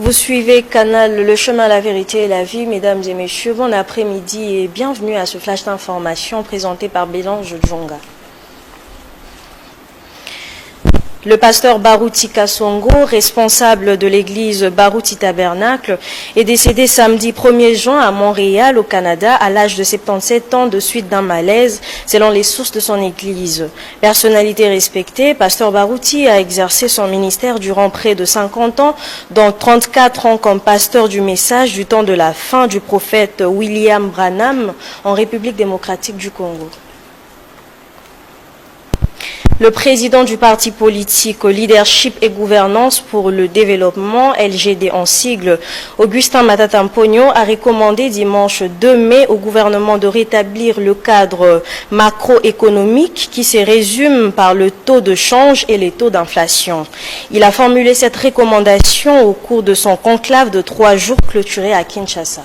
Vous suivez Canal Le Chemin, la Vérité et la Vie. Mesdames et messieurs, bon après-midi et bienvenue à ce flash d'information présenté par Bélange Djonga. Le pasteur Barouti Kassongo, responsable de l'église Barouti Tabernacle, est décédé samedi 1er juin à Montréal, au Canada, à l'âge de 77 ans de suite d'un malaise, selon les sources de son église. Personnalité respectée, pasteur Barouti a exercé son ministère durant près de 50 ans, dont 34 ans comme pasteur du message du temps de la fin du prophète William Branham en République démocratique du Congo. Le président du parti politique Leadership et Gouvernance pour le Développement, LGD en sigle, Augustin Matata Mpogno, a recommandé dimanche 2 mai au gouvernement de rétablir le cadre macroéconomique qui se résume par le taux de change et les taux d'inflation. Il a formulé cette recommandation au cours de son conclave de 3 jours clôturé à Kinshasa.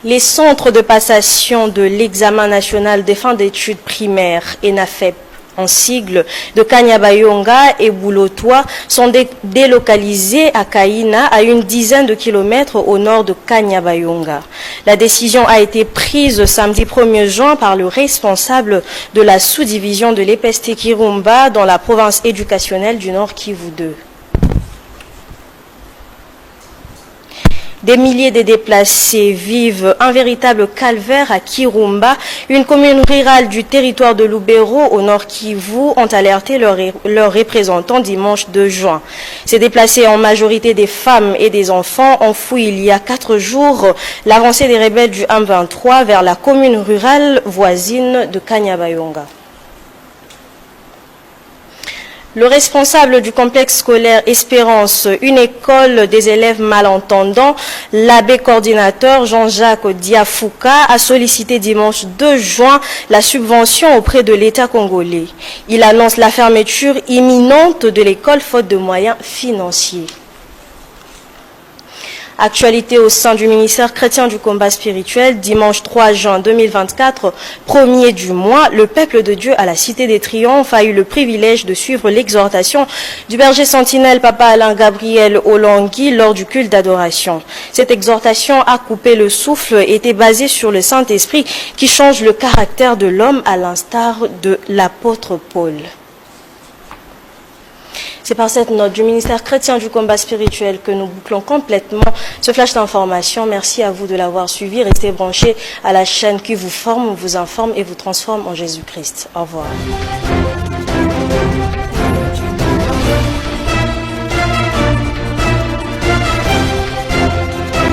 Les centres de passation de l'examen national des fins d'études primaires, ENAFEP en sigle, de Kanyabayonga et Boulotoa sont délocalisés à Kaina, à une dizaine de kilomètres au nord de Kanyabayonga. La décision a été prise samedi 1er juin par le responsable de la sous-division de l'EPST Kirumba dans la province éducationnelle du Nord Kivu 2. Des milliers de déplacés vivent un véritable calvaire à Kirumba, une commune rurale du territoire de Lubero au nord Kivu, ont alerté leurs représentants dimanche 2 juin. Ces déplacés, en majorité des femmes et des enfants, ont fui il y a 4 jours l'avancée des rebelles du M23 vers la commune rurale voisine de Kanyabayonga. Le responsable du complexe scolaire Espérance, une école des élèves malentendants, l'abbé coordinateur Jean-Jacques Diafouka, a sollicité dimanche 2 juin la subvention auprès de l'État congolais. Il annonce la fermeture imminente de l'école faute de moyens financiers. Actualité au sein du ministère chrétien du combat spirituel, dimanche 3 juin 2024, premier du mois, le peuple de Dieu à la Cité des Triomphes a eu le privilège de suivre l'exhortation du berger sentinelle Papa Alain Gabriel Olongui lors du culte d'adoration. Cette exhortation a coupé le souffle et était basée sur le Saint-Esprit qui change le caractère de l'homme à l'instar de l'apôtre Paul. C'est par cette note du ministère chrétien du combat spirituel que nous bouclons complètement ce flash d'information. Merci à vous de l'avoir suivi. Restez branchés à la chaîne qui vous forme, vous informe et vous transforme en Jésus-Christ. Au revoir.